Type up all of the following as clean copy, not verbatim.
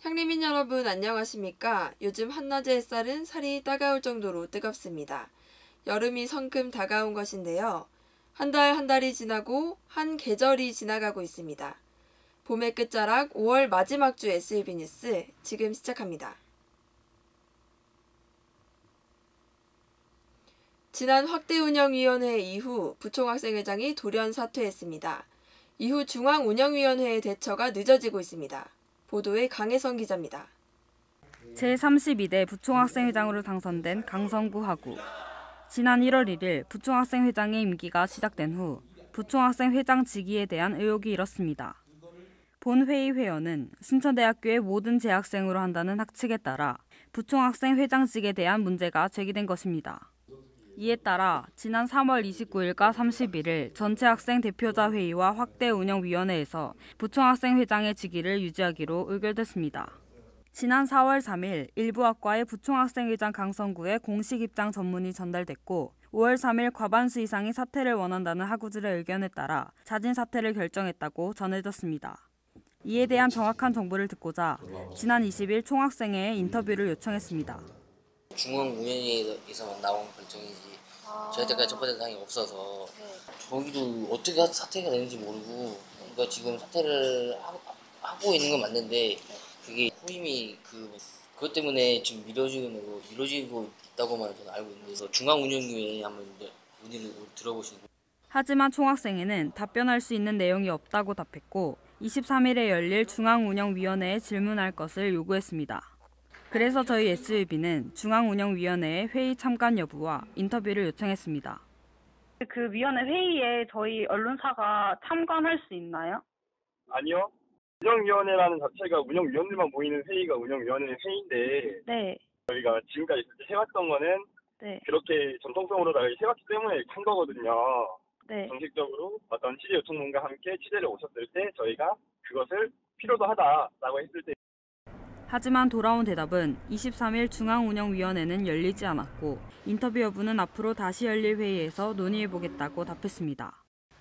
향리민 여러분 안녕하십니까? 요즘 한낮의 햇살은 살이 따가울 정도로 뜨겁습니다. 여름이 성큼 다가온 것인데요. 한 달이 지나고 한 계절이 지나가고 있습니다. 봄의 끝자락 5월 마지막 주 SUB 뉴스 지금 시작합니다. 지난 확대운영위원회 이후 부총학생회장이 돌연 사퇴했습니다. 이후 중앙운영위원회의 대처가 늦어지고 있습니다. 보도에 강혜성 기자입니다. 제32대 부총학생회장으로 당선된 강성구 하구. 지난 1월 1일 부총학생회장의 임기가 시작된 후 부총학생회장 직위에 대한 의혹이 일었습니다. 본 회의 회원은 신천대학교의 모든 재학생으로 한다는 학칙에 따라 부총학생회장직에 대한 문제가 제기된 것입니다. 이에 따라 지난 3월 29일과 31일 전체 학생 대표자 회의와 확대운영위원회에서 부총학생회장의 직위를 유지하기로 의결됐습니다. 지난 4월 3일 일부 학과의 부총학생회장 강성구의 공식 입장 전문이 전달됐고 5월 3일 과반수 이상이 사퇴를 원한다는 학우들의 의견에 따라 자진 사퇴를 결정했다고 전해졌습니다. 이에 대한 정확한 정보를 듣고자 지난 20일 총학생회에 인터뷰를 요청했습니다. 중앙운영위에서 나온 결정이지 저희한테까지 접근된 사항이 없어서 저희도 어떻게 사퇴가 되는지 모르고 그러니까 지금 사퇴를 하고 있는 건 맞는데 그게 후임이 그것 때문에 지금 미뤄지고 있다고만 저는 알고 있는데 중앙운영위에 한번 문의를 들어보시는 거예요. 하지만 총학생회는 답변할 수 있는 내용이 없다고 답했고 23일에 열릴 중앙운영위원회에 질문할 것을 요구했습니다. 그래서 저희 SUB는 중앙운영위원회의 회의 참관 여부와 인터뷰를 요청했습니다. 그 위원회 회의에 저희 언론사가 참관할 수 있나요? 아니요. 운영위원회라는 자체가 운영위원들만 모이는 회의가 운영위원회 회의인데 네. 저희가 지금까지 그렇게 해왔던 거는 네. 그렇게 전통성으로다가 해왔기 때문에 한 거거든요. 네. 정식적으로 어떤 취재 요청문과 함께 취재를 오셨을 때 저희가 그것을 필요도 하다라고 했을 때 하지만 돌아온 대답은 23일 중앙운영위원회는 열리지 않았고 인터뷰 여부는 앞으로 다시 열릴 회의에서 논의해보겠다고 답했습니다.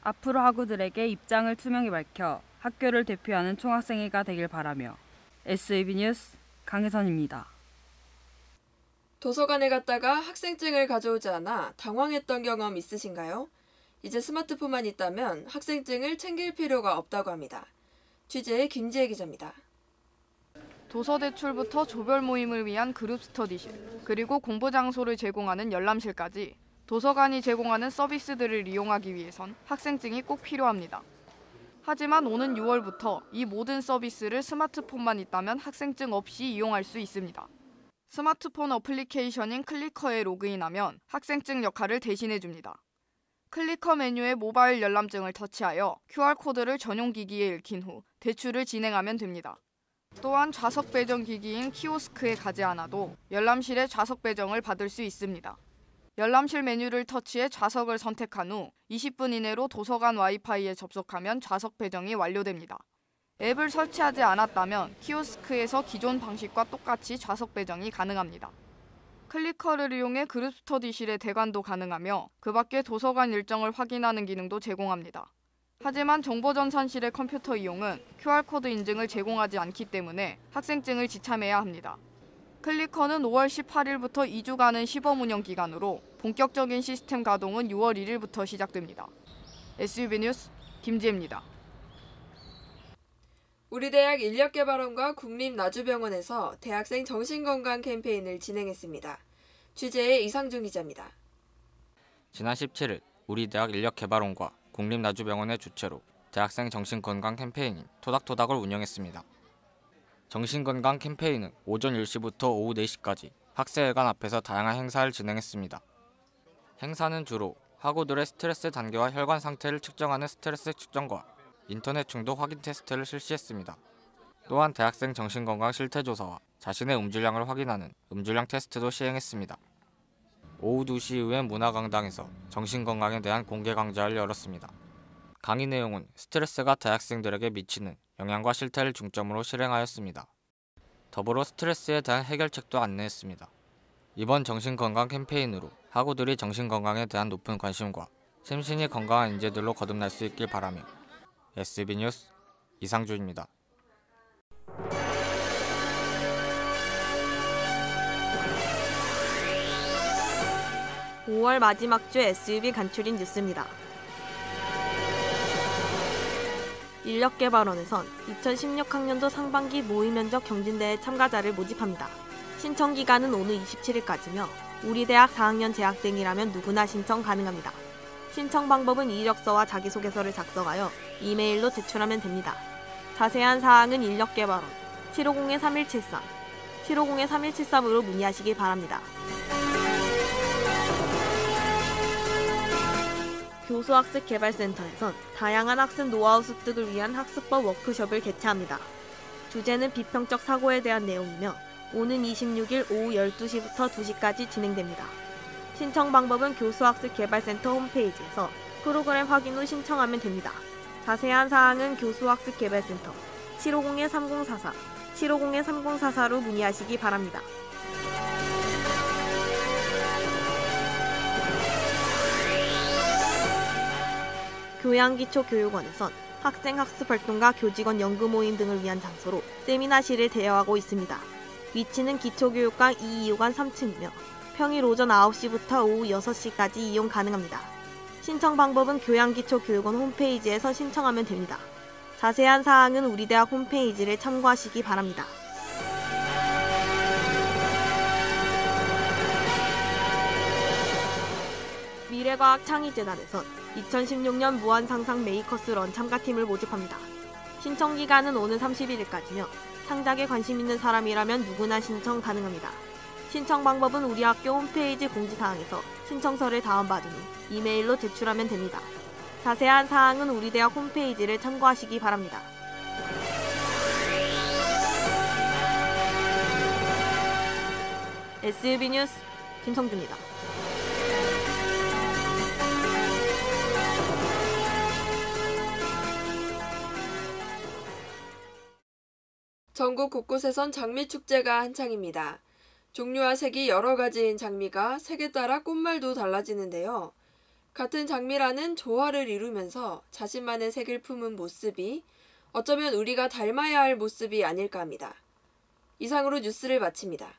앞으로 학우들에게 입장을 투명히 밝혀 학교를 대표하는 총학생회가 되길 바라며 SUB 뉴스 강혜선입니다. 도서관에 갔다가 학생증을 가져오지 않아 당황했던 경험 있으신가요? 이제 스마트폰만 있다면 학생증을 챙길 필요가 없다고 합니다. 취재의 김지혜 기자입니다. 도서 대출부터 조별 모임을 위한 그룹 스터디실, 그리고 공부 장소를 제공하는 열람실까지 도서관이 제공하는 서비스들을 이용하기 위해선 학생증이 꼭 필요합니다. 하지만 오는 6월부터 이 모든 서비스를 스마트폰만 있다면 학생증 없이 이용할 수 있습니다. 스마트폰 어플리케이션인 클리커에 로그인하면 학생증 역할을 대신해줍니다. 클리커 메뉴에 모바일 열람증을 터치하여 QR코드를 전용 기기에 읽힌 후 대출을 진행하면 됩니다. 또한 좌석 배정 기기인 키오스크에 가지 않아도 열람실에 좌석 배정을 받을 수 있습니다. 열람실 메뉴를 터치해 좌석을 선택한 후 20분 이내로 도서관 와이파이에 접속하면 좌석 배정이 완료됩니다. 앱을 설치하지 않았다면 키오스크에서 기존 방식과 똑같이 좌석 배정이 가능합니다. 클리커를 이용해 그룹 스터디실의 대관도 가능하며 그 밖에 도서관 일정을 확인하는 기능도 제공합니다. 하지만 정보전산실의 컴퓨터 이용은 QR코드 인증을 제공하지 않기 때문에 학생증을 지참해야 합니다. 클리커는 5월 18일부터 2주간은 시범 운영 기간으로 본격적인 시스템 가동은 6월 1일부터 시작됩니다. SUB 뉴스 김지혜입니다. 우리대학 인력개발원과 국립나주병원에서 대학생 정신건강 캠페인을 진행했습니다. 취재의 이상준 기자입니다. 지난 17일 우리대학 인력개발원과 국립나주병원의 주최로 대학생 정신건강 캠페인인 토닥토닥을 운영했습니다. 정신건강 캠페인은 오전 10시부터 오후 4시까지 학생회관 앞에서 다양한 행사를 진행했습니다. 행사는 주로 학우들의 스트레스 단계와 혈관 상태를 측정하는 스트레스 측정과 인터넷 중독 확인 테스트를 실시했습니다. 또한 대학생 정신건강 실태조사와 자신의 음주량을 확인하는 음주량 테스트도 시행했습니다. 오후 2시 이후엔 문화강당에서 정신건강에 대한 공개 강좌를 열었습니다. 강의 내용은 스트레스가 대학생들에게 미치는 영향과 실태를 중점으로 실행하였습니다. 더불어 스트레스에 대한 해결책도 안내했습니다. 이번 정신건강 캠페인으로 학우들이 정신건강에 대한 높은 관심과 심신이 건강한 인재들로 거듭날 수 있길 바라며 SUB 뉴스 이상준입니다. 5월 마지막 주 SUV 간출인 뉴스입니다. 인력개발원에선 2016학년도 상반기 모의면접 경진대회 참가자를 모집합니다. 신청 기간은 오는 27일까지며 우리 대학 4학년 재학생이라면 누구나 신청 가능합니다. 신청 방법은 이력서와 자기소개서를 작성하여 이메일로 제출하면 됩니다. 자세한 사항은 인력개발원 750-3173, 750-3173으로 문의하시기 바랍니다. 교수학습개발센터에선 다양한 학습 노하우 습득을 위한 학습법 워크숍을 개최합니다. 주제는 비평적 사고에 대한 내용이며 오는 26일 오후 12시부터 2시까지 진행됩니다. 신청 방법은 교수학습개발센터 홈페이지에서 프로그램 확인 후 신청하면 됩니다. 자세한 사항은 교수학습개발센터 750-3044, 750-3044로 문의하시기 바랍니다. 교양기초교육원에선 학생 학습활동가 교직원 연구 모임 등을 위한 장소로 세미나실을 대여하고 있습니다. 위치는 기초교육관 225관 3층이며 평일 오전 9시부터 오후 6시까지 이용 가능합니다. 신청 방법은 교양기초교육원 홈페이지에서 신청하면 됩니다. 자세한 사항은 우리 대학 홈페이지를 참고하시기 바랍니다. 미래과학창의재단에선 2016년 무한상상 메이커스런 참가팀을 모집합니다. 신청 기간은 오는 31일까지며 창작에 관심 있는 사람이라면 누구나 신청 가능합니다. 신청 방법은 우리 학교 홈페이지 공지사항에서 신청서를 다운받은 후 이메일로 제출하면 됩니다. 자세한 사항은 우리 대학 홈페이지를 참고하시기 바랍니다. SUB 뉴스 김성주입니다. 전국 곳곳에선 장미축제가 한창입니다. 종류와 색이 여러 가지인 장미가 색에 따라 꽃말도 달라지는데요. 같은 장미라는 조화를 이루면서 자신만의 색을 품은 모습이 어쩌면 우리가 닮아야 할 모습이 아닐까 합니다. 이상으로 뉴스를 마칩니다.